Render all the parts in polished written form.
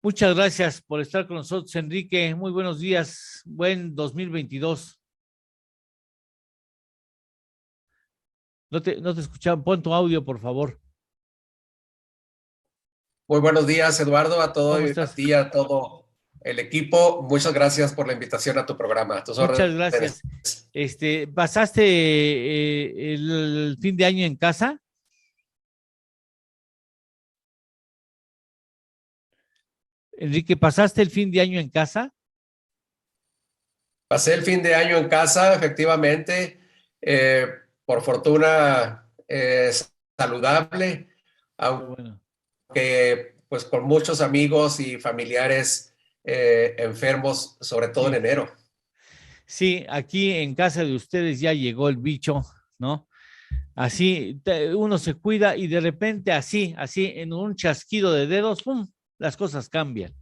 Muchas gracias por estar con nosotros, Enrique. Muy buenos días. Buen 2022. No te escuchaba. Pon tu audio, por favor. Muy buenos días, Eduardo, ¿Cómo a estás? ti, a todo el equipo. Muchas gracias por la invitación a tu programa. A tus Muchas órdenes. gracias. ¿Pasaste el fin de año en casa? Enrique, ¿pasaste el fin de año en casa? Pasé el fin de año en casa, efectivamente, eh, por fortuna saludable, Qué bueno. aunque pues con muchos amigos y familiares enfermos, sobre todo en Sí. enero. Sí, aquí en casa de ustedes ya llegó el bicho, ¿no? Así uno se cuida y de repente así, en un chasquido de dedos, ¡pum!, las cosas cambian.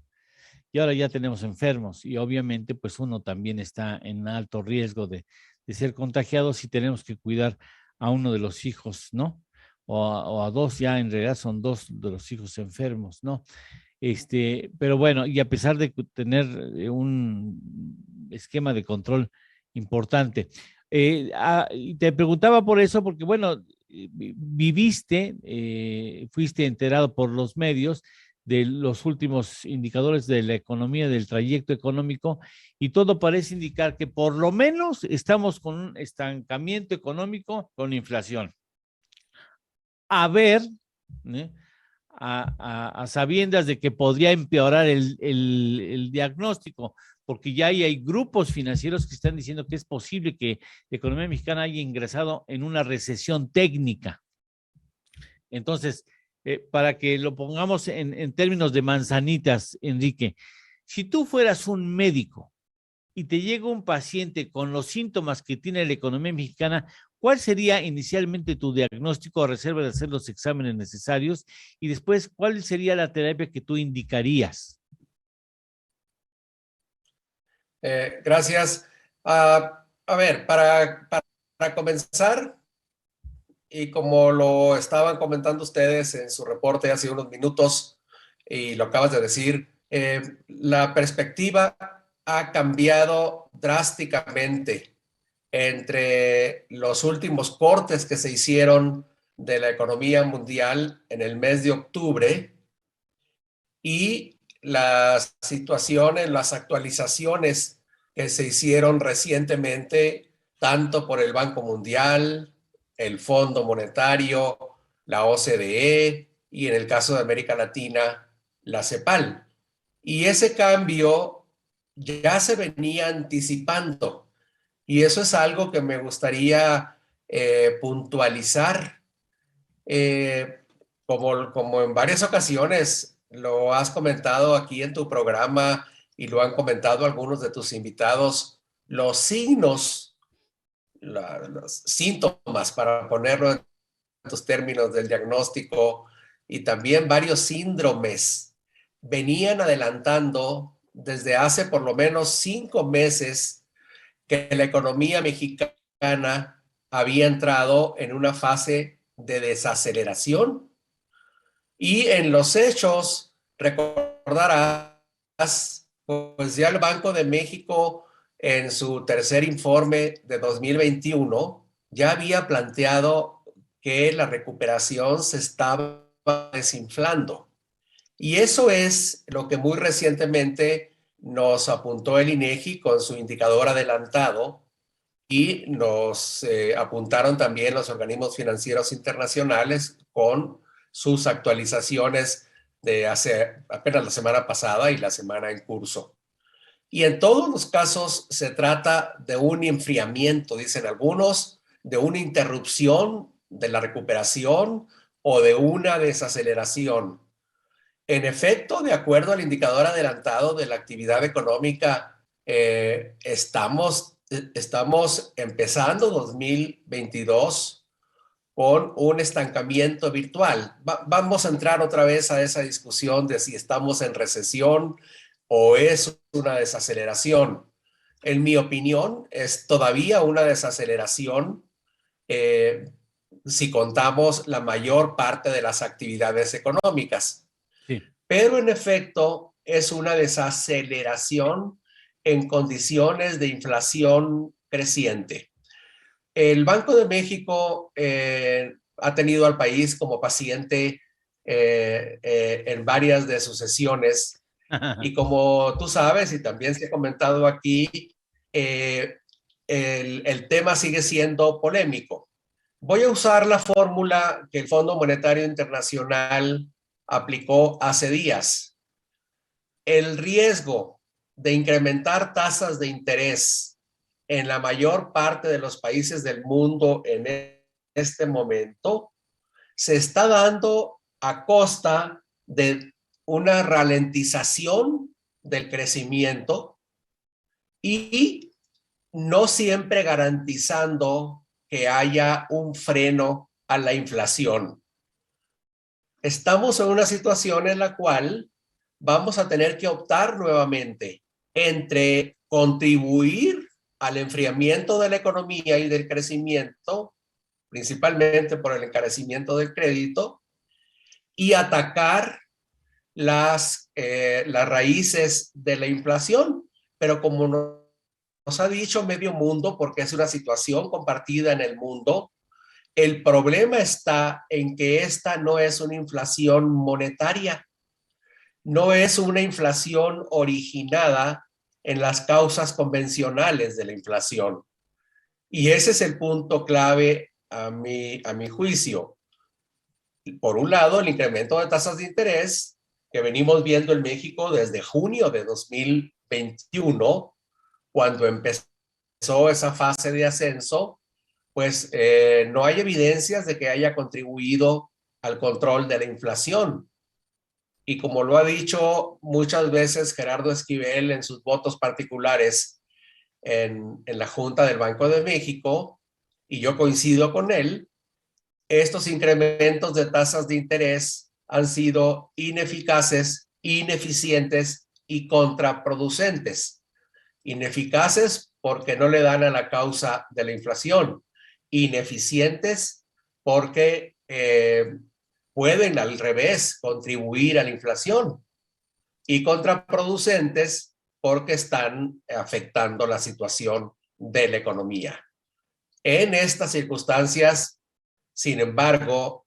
Y ahora ya tenemos enfermos y obviamente pues uno también está en alto riesgo de ser contagiado si tenemos que cuidar a uno de los hijos, ¿no? O a dos, ya en realidad son dos de los hijos enfermos, ¿no? Pero bueno, y a pesar de tener un esquema de control importante. Y te preguntaba por eso, porque bueno, viviste, fuiste enterado por los medios de los últimos indicadores de la economía, del trayecto económico, y todo parece indicar que por lo menos estamos con un estancamiento económico con inflación. A ver, ¿eh? A sabiendas de que podría empeorar el diagnóstico, porque ya hay grupos financieros que están diciendo que es posible que la economía mexicana haya ingresado en una recesión técnica. Entonces, para que lo pongamos en términos de manzanitas, Enrique, si tú fueras un médico y te llega un paciente con los síntomas que tiene la economía mexicana, ¿cuál sería inicialmente tu diagnóstico a reserva de hacer los exámenes necesarios? Y después, ¿cuál sería la terapia que tú indicarías? Gracias. A ver, para comenzar, y como lo estaban comentando ustedes en su reporte hace unos minutos, y lo acabas de decir, la perspectiva ha cambiado drásticamente entre los últimos cortes que se hicieron de la economía mundial en el mes de octubre y las situaciones, las actualizaciones que se hicieron recientemente, tanto por el Banco Mundial, el Fondo Monetario, la OCDE y en el caso de América Latina, la CEPAL. Y ese cambio ya se venía anticipando y eso es algo que me gustaría puntualizar. Eh, como en varias ocasiones lo has comentado aquí en tu programa y lo han comentado algunos de tus invitados, los signos, los síntomas, para ponerlo en tus términos del diagnóstico, y también varios síndromes venían adelantando desde hace por lo menos 5 meses que la economía mexicana había entrado en una fase de desaceleración. Y en los hechos, recordarás, pues ya el Banco de México en su tercer informe de 2021 ya había planteado que la recuperación se estaba desinflando. Y eso es lo que muy recientemente nos apuntó el INEGI con su indicador adelantado, y nos apuntaron también los organismos financieros internacionales con sus actualizaciones de hace apenas la semana pasada y la semana en curso. Y en todos los casos se trata de un enfriamiento, dicen algunos, de una interrupción de la recuperación o de una desaceleración. En efecto, de acuerdo al indicador adelantado de la actividad económica, estamos empezando 2022 con un estancamiento virtual. Vamos a entrar otra vez a esa discusión de si estamos en recesión o es una desaceleración. En mi opinión, es todavía una desaceleración eh, si contamos la mayor parte de las actividades económicas. Sí. Pero en efecto, es una desaceleración en condiciones de inflación creciente. El Banco de México ha tenido al país como paciente en varias de sus sesiones y como tú sabes y también se ha comentado aquí, el tema sigue siendo polémico. Voy a usar la fórmula que el Fondo Monetario Internacional aplicó hace días. El riesgo de incrementar tasas de interés en la mayor parte de los países del mundo en este momento se está dando a costa de una ralentización del crecimiento y no siempre garantizando que haya un freno a la inflación. Estamos en una situación en la cual vamos a tener que optar nuevamente entre contribuir al enfriamiento de la economía y del crecimiento, principalmente por el encarecimiento del crédito, y atacar las raíces de la inflación. Pero como nos ha dicho medio mundo, porque es una situación compartida en el mundo, el problema está en que esta no es una inflación monetaria, no es una inflación originada en las causas convencionales de la inflación. Y ese es el punto clave a mi juicio. Por un lado, el incremento de tasas de interés que venimos viendo en México desde junio de 2021, cuando empezó esa fase de ascenso, pues no hay evidencias de que haya contribuido al control de la inflación. Y como lo ha dicho muchas veces Gerardo Esquivel en sus votos particulares en la Junta del Banco de México, y yo coincido con él, estos incrementos de tasas de interés han sido ineficaces, ineficientes y contraproducentes. Ineficaces porque no le dan a la causa de la inflación. Ineficientes porque pueden al revés contribuir a la inflación. Y contraproducentes porque están afectando la situación de la economía. En estas circunstancias, sin embargo,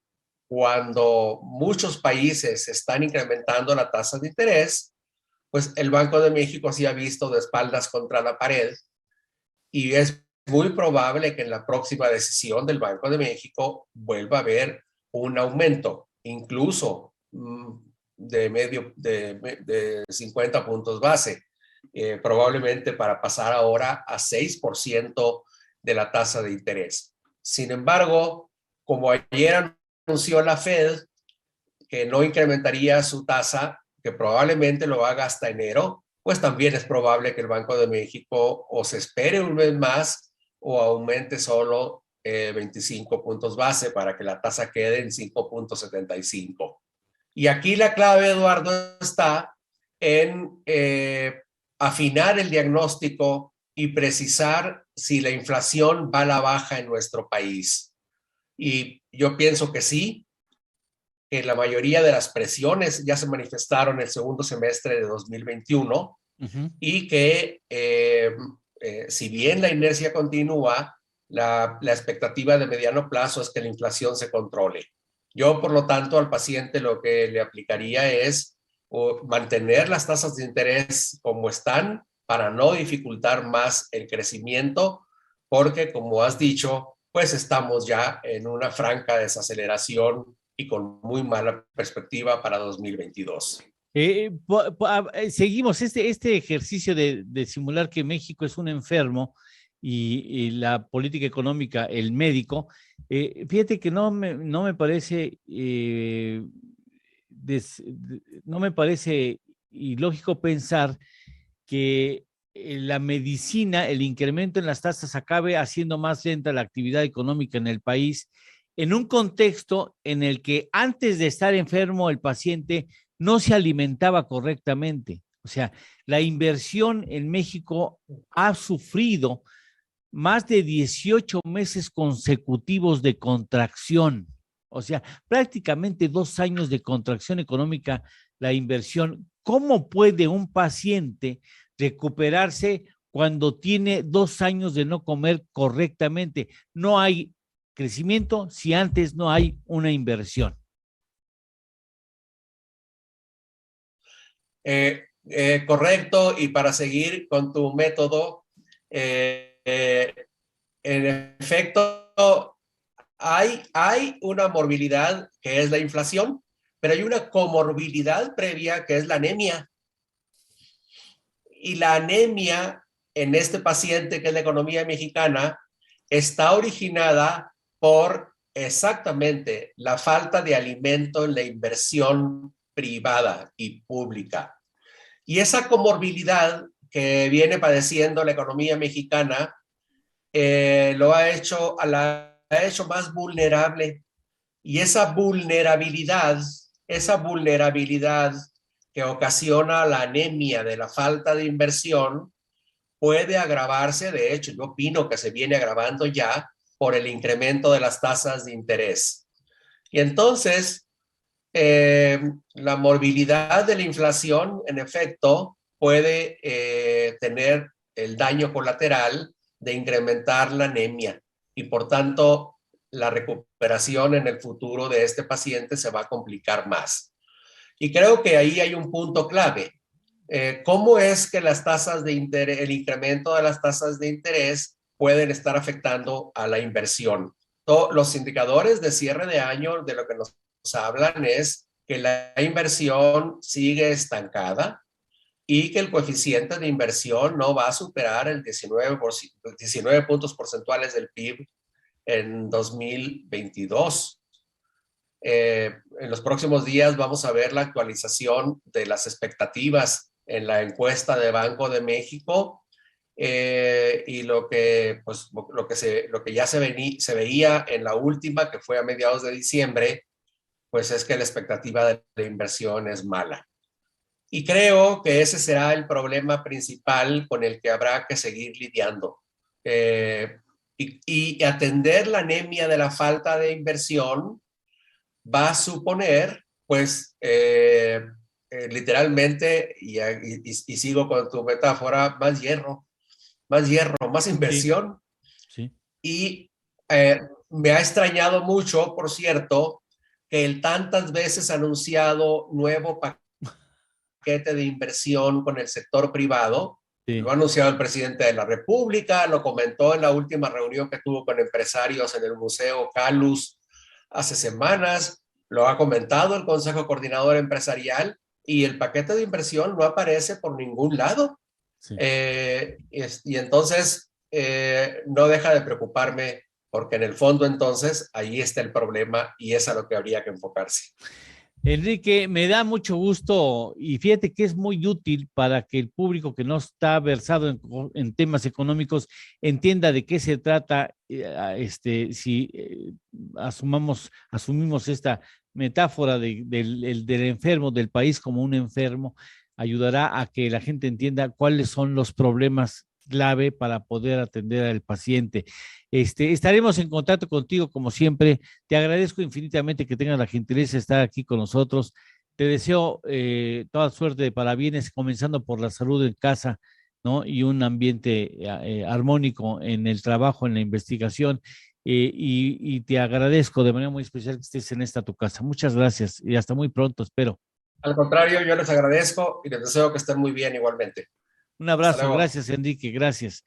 cuando muchos países están incrementando la tasa de interés, pues el Banco de México sí ha visto de espaldas contra la pared y es muy probable que en la próxima decisión del Banco de México vuelva a haber un aumento, incluso de 50 puntos base, probablemente para pasar ahora a 6% de la tasa de interés. Sin embargo, como ayer anunció la Fed que no incrementaría su tasa, que probablemente lo haga hasta enero, pues también es probable que el Banco de México o se espere un mes más o aumente solo 25 puntos base para que la tasa quede en 5.75. Y aquí la clave, Eduardo, está en afinar el diagnóstico y precisar si la inflación va a la baja en nuestro país. Y yo pienso que sí, que la mayoría de las presiones ya se manifestaron el segundo semestre de 2021 y que si bien la inercia continúa, la expectativa de mediano plazo es que la inflación se controle. Yo, por lo tanto, al paciente lo que le aplicaría es mantener las tasas de interés como están para no dificultar más el crecimiento, porque, como has dicho, pues estamos ya en una franca desaceleración y con muy mala perspectiva para 2022. Seguimos este ejercicio de simular que México es un enfermo y la política económica, el médico. Fíjate que no me parece, no me parece ilógico pensar que la medicina, el incremento en las tasas acabe haciendo más lenta la actividad económica en el país, en un contexto en el que antes de estar enfermo el paciente no se alimentaba correctamente. O sea, la inversión en México ha sufrido más de 18 meses consecutivos de contracción. O sea, prácticamente 2 años de contracción económica, la inversión ¿Cómo puede un paciente recuperarse cuando tiene 2 años de no comer correctamente? No hay crecimiento si antes no hay una inversión. Correcto, y para seguir con tu método, en efecto, hay una morbilidad que es la inflación, pero hay una comorbilidad previa que es la anemia. Y la anemia en este paciente, que es la economía mexicana, está originada por exactamente la falta de alimento en la inversión privada y pública. Y esa comorbilidad que viene padeciendo la economía mexicana lo ha hecho, ha hecho más vulnerable. Y esa vulnerabilidad que ocasiona la anemia de la falta de inversión puede agravarse. De hecho, yo opino que se viene agravando ya por el incremento de las tasas de interés. Y entonces, la morbilidad de la inflación, en efecto, puede tener el daño colateral de incrementar la anemia, y por tanto la recuperación en el futuro de este paciente se va a complicar más. Y creo que ahí hay un punto clave. ¿Cómo es que las tasas de interés, el incremento de las tasas de interés pueden estar afectando a la inversión? Los indicadores de cierre de año de lo que nos hablan es que la inversión sigue estancada y que el coeficiente de inversión no va a superar el 19 puntos porcentuales del PIB en 2022. En los próximos días vamos a ver la actualización de las expectativas en la encuesta de Banco de México, y lo que ya se veía en la última, que fue a mediados de diciembre, pues es que la expectativa de la inversión es mala. Y creo que ese será el problema principal con el que habrá que seguir lidiando. Y atender la anemia de la falta de inversión va a suponer, pues, literalmente, y sigo con tu metáfora, más hierro, más Sí, inversión. sí. Y me ha extrañado mucho, por cierto, que el tantas veces anunciado nuevo paquete de inversión con el sector privado, Sí. lo ha anunciado el presidente de la República, lo comentó en la última reunión que tuvo con empresarios en el Museo Calus hace semanas, lo ha comentado el Consejo Coordinador Empresarial, y el paquete de inversión no aparece por ningún lado. Sí. Y entonces no deja de preocuparme, porque en el fondo entonces ahí está el problema y es a lo que habría que enfocarse. Enrique, me da mucho gusto y fíjate que es muy útil para que el público que no está versado en temas económicos entienda de qué se trata. Si asumimos esta metáfora del enfermo, del país como un enfermo, ayudará a que la gente entienda cuáles son los problemas clave para poder atender al paciente. Estaremos en contacto contigo como siempre. Te agradezco infinitamente que tengas la gentileza de estar aquí con nosotros. Te deseo toda suerte de parabienes, comenzando por la salud en casa, ¿no? Y un ambiente armónico en el trabajo, en la investigación. Y te agradezco de manera muy especial que estés en esta tu casa. Muchas gracias y hasta muy pronto, espero. Al contrario, yo les agradezco y les deseo que estén muy bien igualmente. Un Hasta abrazo, luego. gracias Enrique, gracias.